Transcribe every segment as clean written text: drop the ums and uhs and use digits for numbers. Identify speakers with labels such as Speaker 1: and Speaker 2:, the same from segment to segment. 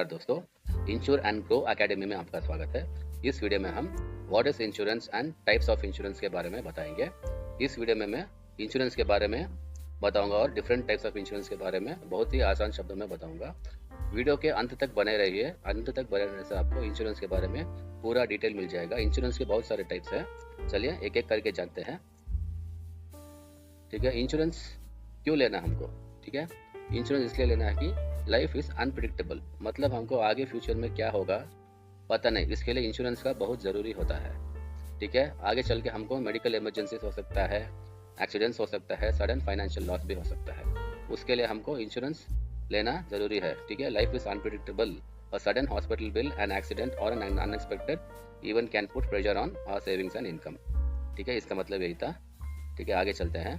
Speaker 1: नमस्कार दोस्तों, ensure and grow academy में आपका स्वागत है। इस वीडियो में हम what is insurance and types of insurance के बारे में बताएंगे। इस वीडियो में मैं इंश्योरेंस के बारे में बताऊंगा और डिफरेंट टाइप्स ऑफ इंश्योरेंस के बारे में बहुत ही आसान शब्दों में बताऊंगा। वीडियो के अंत तक बने रहिए। अंत तक बने रहने से आपको इंश्योरेंस के बारे में पूरा डिटेल मिल जाएगा। इंश्योरेंस के बहुत सारे टाइप्स हैं, चलिए एक एक करके जानते हैं। ठीक है, इंश्योरेंस क्यों लेना हमको? ठीक है, इंश्योरेंस इसलिए लेना है कि लाइफ इज अनप्रिडिक्टेबल, मतलब हमको आगे फ्यूचर में क्या होगा पता नहीं, इसके लिए इंश्योरेंस का बहुत ज़रूरी होता है। ठीक है, आगे चल के हमको मेडिकल इमरजेंसीज हो सकता है, एक्सीडेंट्स हो सकता है, सडन फाइनेंशियल लॉस भी हो सकता है, उसके लिए हमको इंश्योरेंस लेना ज़रूरी है। ठीक है, life is unpredictable, a sudden hospital bill, an accident और an unexpected event can put pressure on our savings and income. ठीक है, इसका मतलब यही था। ठीक है, आगे चलते हैं।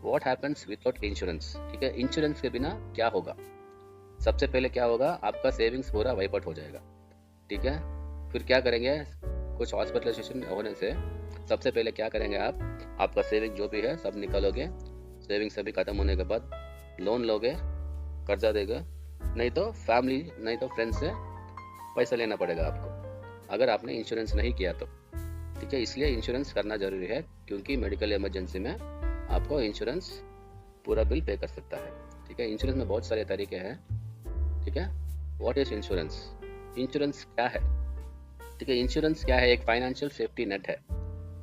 Speaker 1: What happens without insurance? ठीक है, इंश्योरेंस के बिना क्या होगा? सबसे पहले क्या होगा, आपका सेविंग्स पूरा वाइप आउट हो जाएगा। ठीक है, फिर क्या करेंगे, कुछ हॉस्पिटलाइजेशन होने से सबसे पहले क्या करेंगे आप, आपका सेविंग जो भी है सब निकालोगे। सेविंग सभी खत्म होने के बाद लोन लोगे, कर्जा देगा, नहीं तो फैमिली नहीं तो फ्रेंड्स से पैसा लेना पड़ेगा आपको, अगर आपने इंश्योरेंस नहीं किया तो। ठीक है, इसलिए इंश्योरेंस करना जरूरी है, क्योंकि मेडिकल इमरजेंसी में आपको इंश्योरेंस पूरा बिल पे कर सकता है। ठीक है, इंश्योरेंस में बहुत सारे तरीके हैं। ठीक है, व्हाट इज इंश्योरेंस? इंश्योरेंस क्या है? ठीक है, इंश्योरेंस क्या है? एक फाइनेंशियल सेफ्टी नेट है।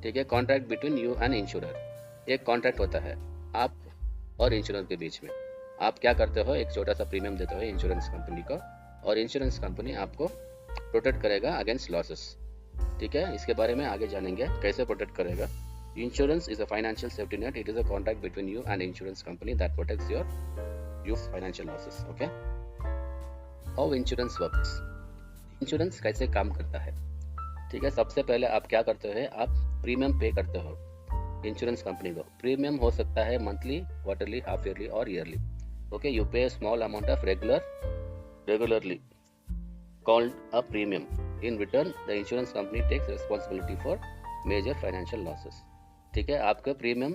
Speaker 1: ठीक है, contract between you and insurer. एक कॉन्ट्रैक्ट होता है आप और इंश्योरेंस के बीच में। आप क्या करते हो, एक छोटा सा प्रीमियम देते हो इंश्योरेंस कंपनी को, और इंश्योरेंस कंपनी आपको प्रोटेक्ट करेगा अगेंस्ट लॉसेस। ठीक है, इसके बारे में आगे जानेंगे कैसे प्रोटेक्ट करेगा। Insurance is a financial safety net. It is a contract between you and insurance company that protects your financial losses. Okay? How insurance works? Insurance कैसे काम करता है? ठीक है, सबसे पहले आप क्या करते हो, आप प्रीमियम पे करते हो इंश्योरेंस कंपनी को। प्रीमियम हो सकता है मंथली, क्वार्टरली, हाफ ईयरली और ईयरली। ओके, यू पे small amount of regularly called a premium. In return, the insurance company takes responsibility for major financial losses. ठीक है, आपका प्रीमियम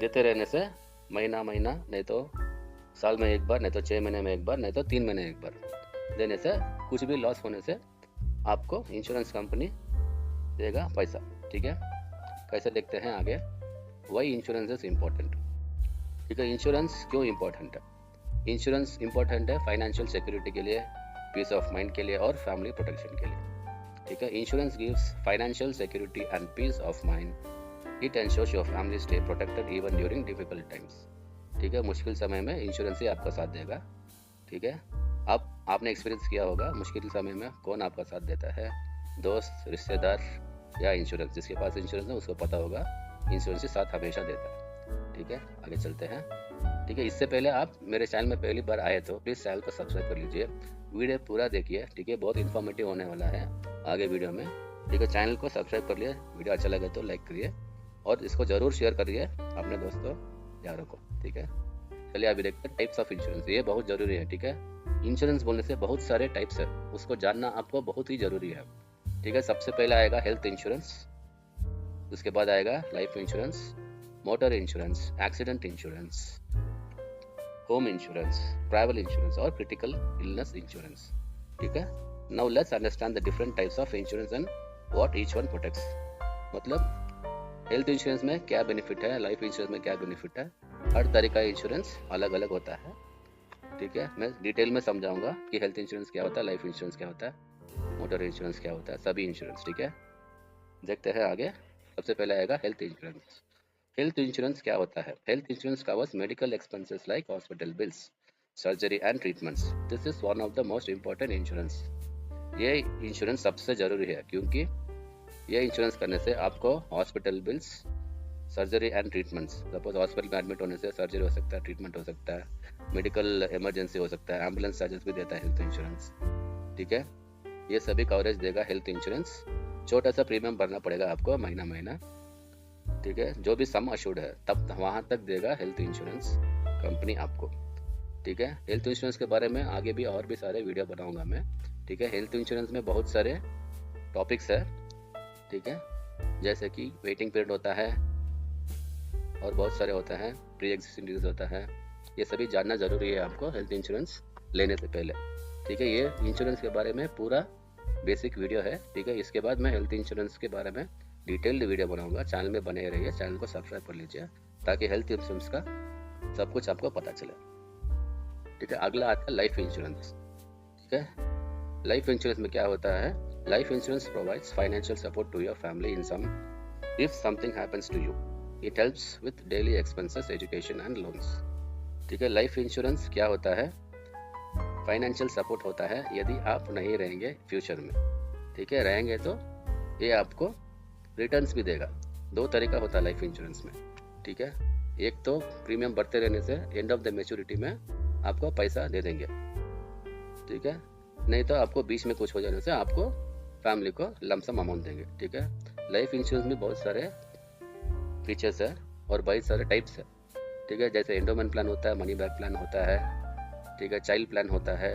Speaker 1: देते रहने से महीना नहीं तो साल में एक बार, नहीं तो 6 महीने में एक बार, नहीं तो 3 महीने एक बार देने से कुछ भी लॉस होने से आपको इंश्योरेंस कंपनी देगा पैसा। ठीक है, कैसे देखते हैं आगे। Why insurance is important? ठीक है, इंश्योरेंस क्यों इम्पोर्टेंट है? इंश्योरेंस इम्पोर्टेंट है फाइनेंशियल सिक्योरिटी के लिए, पीस ऑफ माइंड के लिए और फैमिली प्रोटेक्शन के लिए। ठीक है, insurance gives financial security and peace of mind. It ensures your family stay protected even during difficult times. ठीक है, मुश्किल समय में इंश्योरेंस ही आपका साथ देगा। ठीक है, आपने एक्सपीरियंस किया होगा मुश्किल समय में कौन आपका साथ देता है, दोस्त, रिश्तेदार या इंश्योरेंस। जिसके पास इंश्योरेंस है उसको पता होगा इंश्योरेंस ही साथ हमेशा देता है। ठीक है, आगे चलते हैं। ठीक है, इससे पहले आप मेरे चैनल में पहली बार आए तो प्लीज़ चैनल को सब्सक्राइब कर लीजिए, वीडियो पूरा देखिए। ठीक है, बहुत इन्फॉर्मेटिव होने वाला है आगे वीडियो में। ठीक है, चैनल को सब्सक्राइब कर लिए, वीडियो अच्छा लगे तो लाइक करिए और इसको जरूर शेयर करिए अपने दोस्तों यारों को। ठीक है, चलिए अभी देखते हैं टाइप्स ऑफ इंश्योरेंस। ये बहुत जरूरी है। ठीक है, इंश्योरेंस बोलने से बहुत सारे टाइप्स है, उसको जानना आपको बहुत ही जरूरी है। ठीक है, सबसे पहला आएगा हेल्थ इंश्योरेंस, उसके बाद आएगा life insurance, motor insurance, accident insurance, home insurance, travel insurance और क्रिटिकल इलनेस इंश्योरेंस। ठीक है, now let's understand the different types of insurance and what each one protects. मतलब हेल्थ इंश्योरेंस में क्या बेनिफिट है, लाइफ इंश्योरेंस में क्या benefit है, हर तरह का इंश्योरेंस अलग अलग होता है। ठीक है, मैं डिटेल में समझाऊंगा कि हेल्थ इंश्योरेंस क्या होता है, लाइफ इंश्योरेंस क्या होता है, मोटर इंश्योरेंस क्या होता है, सभी इंश्योरेंस। ठीक है, देखते हैं आगे। सबसे पहले आएगा हेल्थ इंश्योरेंस। हेल्थ इंश्योरेंस क्या होता है? Health insurance covers medical expenses like hospital bills, surgery and treatments. This is one of the most important insurance. ये इंश्योरेंस सबसे जरूरी है, क्योंकि ये इंश्योरेंस करने से आपको hospital bills, surgery and treatments, suppose hospital में एडमिट होने से सर्जरी हो सकता है, ट्रीटमेंट हो सकता है, मेडिकल इमरजेंसी हो सकता है, एम्बुलेंस चार्जेस भी देता है हेल्थ इंश्योरेंस। ठीक है, ये सभी कवरेज देगा हेल्थ इंश्योरेंस। छोटा सा प्रीमियम भरना पड़ेगा आपको महीना। ठीक है, जो भी सम अशुर्ड है तब वहाँ तक देगा हेल्थ इंश्योरेंस कंपनी आपको। ठीक है, हेल्थ इंश्योरेंस के बारे में आगे भी और भी सारे वीडियो बनाऊंगा मैं। ठीक है, हेल्थ इंश्योरेंस में बहुत सारे टॉपिक्स है। ठीक है, जैसे कि वेटिंग पीरियड होता है और बहुत सारे होता है, प्री एग्जिस्टिंग डिजीज होता है, ये सभी जानना जरूरी है आपको हेल्थ इंश्योरेंस लेने से पहले। ठीक है, ये इंश्योरेंस के बारे में पूरा बेसिक वीडियो है। ठीक है, इसके बाद मैं हेल्थ इंश्योरेंस के बारे में डिटेल्ड वीडियो बनाऊंगा। चैनल में बने रहिए, चैनल को सब्सक्राइब कर लीजिए ताकि हेल्थ इंश्योरेंस का सब कुछ आपको पता चले। ठीक है, अगला आता है लाइफ इंश्योरेंस। ठीक है, लाइफ इंश्योरेंस में क्या होता है? Life insurance provides financial support to your family in some if something happens to you. It helps with daily expenses, education and loans. ठीक है, लाइफ इंश्योरेंस क्या होता है? फाइनेंशियल सपोर्ट होता है यदि आप नहीं रहेंगे फ्यूचर में। ठीक है, रहेंगे तो ये आपको रिटर्न्स भी देगा। दो तरीका होता है लाइफ इंश्योरेंस में। ठीक है, एक तो प्रीमियम बढ़ते रहने से एंड ऑफ द मैच्योरिटी में आपको पैसा दे देंगे। ठीक है, नहीं तो आपको बीच में कुछ हो जाने से आपको फैमिली को लमसम अमाउंट देंगे। ठीक है, लाइफ इंश्योरेंस में बहुत सारे फीचर्स है और बहुत सारे टाइप्स है। ठीक है, जैसे एंडोमेंट प्लान होता है, मनी बैक प्लान होता है, ठीक है, चाइल्ड प्लान होता है,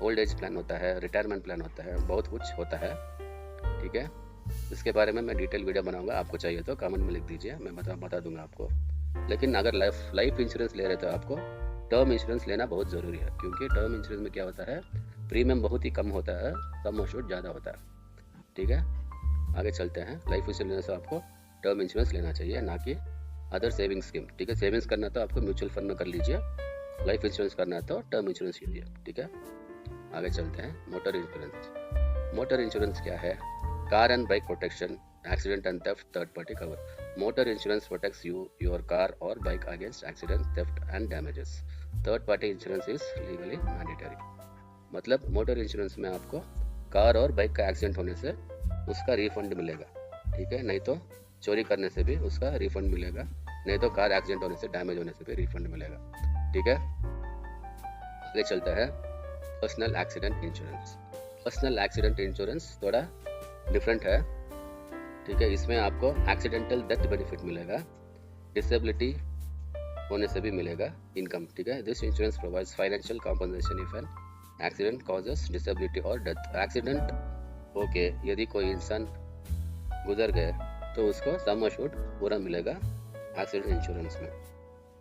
Speaker 1: ओल्ड एज प्लान होता है, रिटायरमेंट प्लान होता है, बहुत कुछ होता है। ठीक है, इसके बारे में मैं डिटेल वीडियो बनाऊंगा, आपको चाहिए तो कमेंट में लिख दीजिए, मैं बता दूंगा आपको। लेकिन अगर लाइफ इंश्योरेंस ले रहे तो आपको टर्म इंश्योरेंस लेना बहुत ज़रूरी है, क्योंकि टर्म इंश्योरेंस में क्या होता है? प्रीमियम बहुत ही कम होता है, सम एश्योर्ड ज़्यादा होता है। ठीक है, आगे चलते हैं। लाइफ इंश्योरेंस आपको टर्म इंश्योरेंस लेना चाहिए, ना कि अदर सेविंग स्कीम। ठीक है, सेविंग्स करना तो आपको म्यूचुअल फंड में कर लीजिए, लाइफ इंश्योरेंस करना है तो टर्म इंश्योरेंस लीजिए। ठीक है, आगे चलते हैं। Motor insurance. मोटर इंश्योरेंस क्या है? Car and bike protection, accident and theft, third party cover. Motor insurance protects you, your car और bike against accident, theft and damages. Third party insurance is legally mandatory. मतलब motor insurance में आपको car और bike का accident होने से उसका refund मिलेगा। ठीक है, नहीं तो चोरी करने से भी उसका रिफंड मिलेगा, नहीं तो कार एक्सीडेंट होने से, डैमेज होने से भी रिफंड मिलेगा। ठीक है, आगे चलता है personal accident insurance. Personal accident insurance थोड़ा डिफरेंट है। ठीक है, इसमें आपको एक्सीडेंटल डेथ बेनिफिट मिलेगा, डिसेबिलिटी होने से भी मिलेगा इनकम। ठीक है, this insurance provides financial compensation if an accident causes disability और डेथ। एक्सीडेंट होके यदि कोई इंसान गुजर गए तो उसको सम एश्योर्ड पूरा मिलेगा एक्सीडेंट इंश्योरेंस में।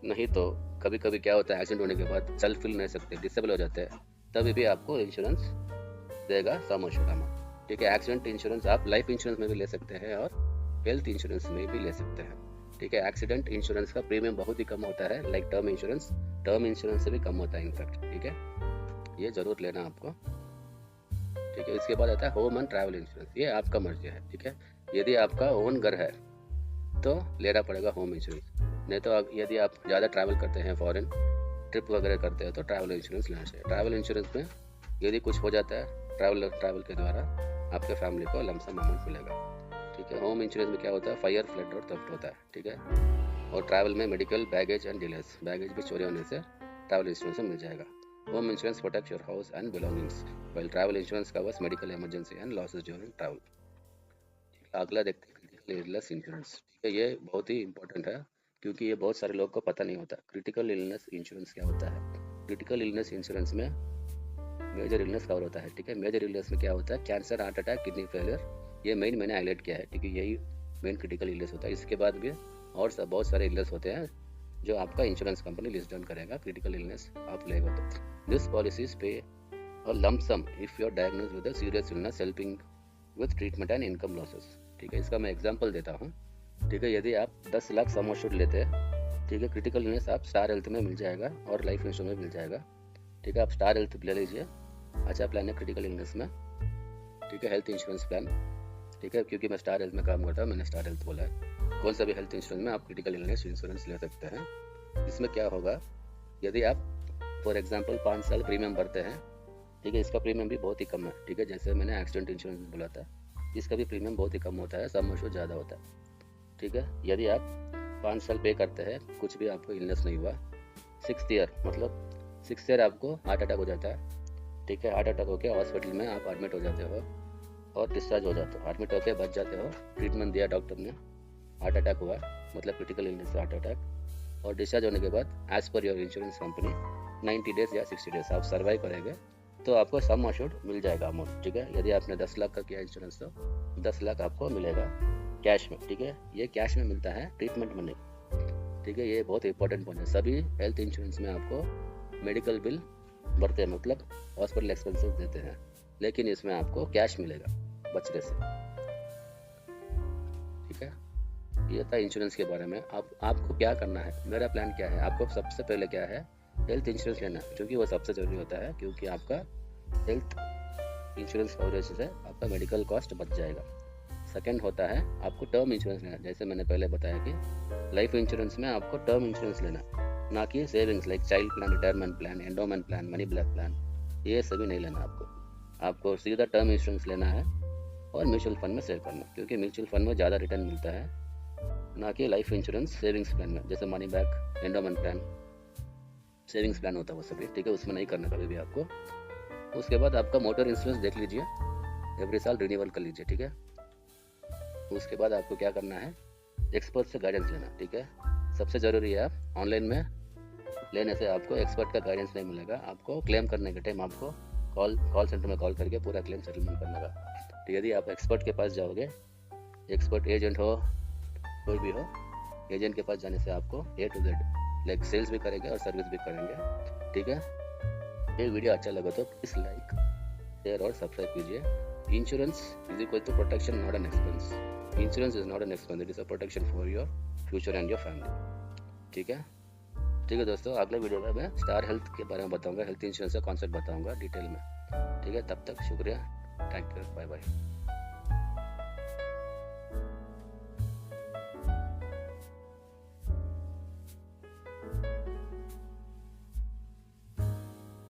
Speaker 1: नहीं तो कभी कभी क्या होता है, एक्सीडेंट होने के बाद चल फिर नहीं सकते, डिसेबल हो जाते हैं, तभी भी आपको इंश्योरेंस देगा सम एश्योर्ड अमाउंट। ठीक है, एक्सीडेंट इंश्योरेंस आप लाइफ इंश्योरेंस में भी ले सकते हैं और हेल्थ इंश्योरेंस में भी ले सकते हैं। ठीक है, एक्सीडेंट इंश्योरेंस का प्रीमियम बहुत ही कम होता है, लाइक टर्म इंश्योरेंस से भी कम होता है इनफैक्ट। ठीक है, ये जरूर लेना आपको। ठीक है, इसके बाद आता है होम एंड ट्रैवल इंश्योरेंस। ये आपका मर्जी है। ठीक है, यदि आपका ओन घर है तो लेना पड़ेगा होम इंश्योरेंस, नहीं तो यदि आप ज़्यादा ट्रैवल करते हैं, फॉरेन ट्रिप वगैरह करते हैं, तो ट्रैवल इंश्योरेंस लेना चाहिए। ट्रैवल इंश्योरेंस में यदि कुछ हो जाता है ट्रैवल के द्वारा आपके फैमिली को लमसम अमाउंट मिलेगा। ठीक है, होम इंश्योरेंस में क्या होता है? फायर, फ्लड और थेफ्ट होता है। ठीक है, और ट्रैवल में medical, baggage and delays, baggage भी चोरी होने से ट्रैवल इंश्योरेंस में मिल जाएगा। Home insurance protect your house and belongings, while travel insurance covers medical emergency and losses during travel. अगला देखते हैं क्रिटिकल इलनेस इंश्योरेंस। ठीक है, ये बहुत ही इंपॉर्टेंट है, क्योंकि ये बहुत सारे लोग को पता नहीं होता। क्रिटिकल इलनेस इंश्योरेंस क्या होता है? क्रिटिकल इलनेस इंश्योरेंस में मेजर इलनेस कवर होता है। ठीक है, मेजर इलनेस में क्या होता है? Cancer, heart attack, kidney failure, ये मैंने हाईलाइट किया है। ठीक है, यही मेन क्रिटिकल इलनेस होता है। इसके बाद भी और बहुत सारे इलनेस होते हैं जो आपका इंश्योरेंस कंपनी लिस्ट डाउन करेगा। क्रिटिकल इलनेस आप लेगा तो this policies pay a lump sum if you are diagnosed with a serious illness, helping with treatment and income losses. ठीक है, इसका मैं एग्जांपल देता हूँ। ठीक है, यदि आप 10 लाख सम एश्योर्ड लेते हैं, ठीक है, क्रिटिकल इलनेस आप स्टार हेल्थ में मिल जाएगा और लाइफ इंश्योरेंस में मिल जाएगा। ठीक है, आप स्टार हेल्थ ले लीजिए, अच्छा प्लान है क्रिटिकल इलनेस में। ठीक है, हेल्थ इंश्योरेंस प्लान। ठीक है, क्योंकि मैं स्टार हेल्थ में काम करता हूँ, मैंने स्टार हेल्थ बोला है। कौन सा भी हेल्थ इंश्योरेंस में आप क्रिटिकल इलनेस इंश्योरेंस ले सकते हैं। इसमें क्या होगा, यदि आप फॉर एग्जांपल 5 साल प्रीमियम भरते हैं, ठीक है, इसका प्रीमियम भी बहुत ही कम है। ठीक है, जैसे मैंने एक्सीडेंट इंश्योरेंस बोला था, इसका भी प्रीमियम बहुत ही कम होता है, सम एश्योर्ड ज़्यादा होता है। ठीक है, यदि आप 5 साल पे करते हैं, कुछ भी आपको इलनेस नहीं हुआ, 6th ईयर मतलब 6th ईयर आपको हार्ट अटैक हो जाता है। ठीक है, हार्ट अटैक होकर हॉस्पिटल में आप एडमिट हो जाते हो और डिस्चार्ज हो जाते हो, एडमिट होकर बच जाते हो, ट्रीटमेंट दिया डॉक्टर ने, हार्ट अटैक हुआ मतलब क्रिटिकल इलनेस से हार्ट अटैक, और डिस्चार्ज होने के बाद as per your insurance company 90 days या 60 डेज आप सर्वाइव करेंगे तो आपको सम एश्योर्ड मिल जाएगा अमाउंट। ठीक है, यदि आपने 10 लाख का किया इंश्योरेंस तो 10 लाख आपको मिलेगा कैश में। ठीक है, ये कैश में मिलता है, ट्रीटमेंट में नहीं। ठीक है, ये बहुत इंपॉर्टेंट पॉइंट है। सभी हेल्थ इंश्योरेंस में आपको मेडिकल बिल बढ़ते हैं, मतलब हॉस्पिटल एक्सपेंसेस देते हैं, लेकिन इसमें आपको कैश मिलेगा बचने से। ठीक है, ये था इंश्योरेंस के बारे में। आपको क्या करना है, मेरा प्लान क्या है, आपको सबसे पहले क्या है, हेल्थ इंश्योरेंस लेना, क्योंकि वो सबसे ज़रूरी होता है, क्योंकि आपका हेल्थ इंश्योरेंस कवरेज से आपका मेडिकल कॉस्ट बच जाएगा। सेकंड होता है आपको टर्म इंश्योरेंस लेना, जैसे मैंने पहले बताया कि लाइफ इंश्योरेंस में आपको टर्म इंश्योरेंस लेना, ना कि savings like child plan, retirement plan, endowment plan, money black plan, ये सभी नहीं लेना आपको सीधा टर्म इंश्योरेंस लेना है और म्यूचुअल फंड में सेव करना, क्योंकि म्यूचुअल फंड में ज़्यादा रिटर्न मिलता है, ना कि लाइफ इंश्योरेंस सेविंग्स प्लान में, जैसे money back, endowment plan, savings plan होता है वो सभी। ठीक है, उसमें नहीं करना कभी भी आपको। उसके बाद आपका मोटर इंश्योरेंस देख लीजिए, एवरी साल रिन्यूअल कर लीजिए। ठीक है, उसके बाद आपको क्या करना है, एक्सपर्ट से गाइडेंस लेना। ठीक है, सबसे ज़रूरी है, आप ऑनलाइन में लेने से आपको एक्सपर्ट का गाइडेंस नहीं मिलेगा, आपको क्लेम करने के टाइम आपको कॉल सेंटर में कॉल करके पूरा क्लेम सेटलमेंट करना होगा। तो यदि आप एक्सपर्ट के पास जाओगे, एक्सपर्ट एजेंट हो कोई भी हो, एजेंट के पास जाने से आपको A to Z like sales भी करेंगे और सर्विस भी करेंगे। ठीक है, ये वीडियो अच्छा लगा तो प्लीज़ लाइक, शेयर और सब्सक्राइब कीजिए। Insurance is equal to protection, not an expense. Insurance is not an expense, it is a protection for your future and your family. ठीक है, ठीक है दोस्तों, अगले वीडियो में मैं स्टार हेल्थ के बारे में बताऊंगा, हेल्थ इंश्योरेंस का कॉन्सेप्ट बताऊंगा डिटेल में। ठीक है, तब तक शुक्रिया, थैंक यू, बाय बाय।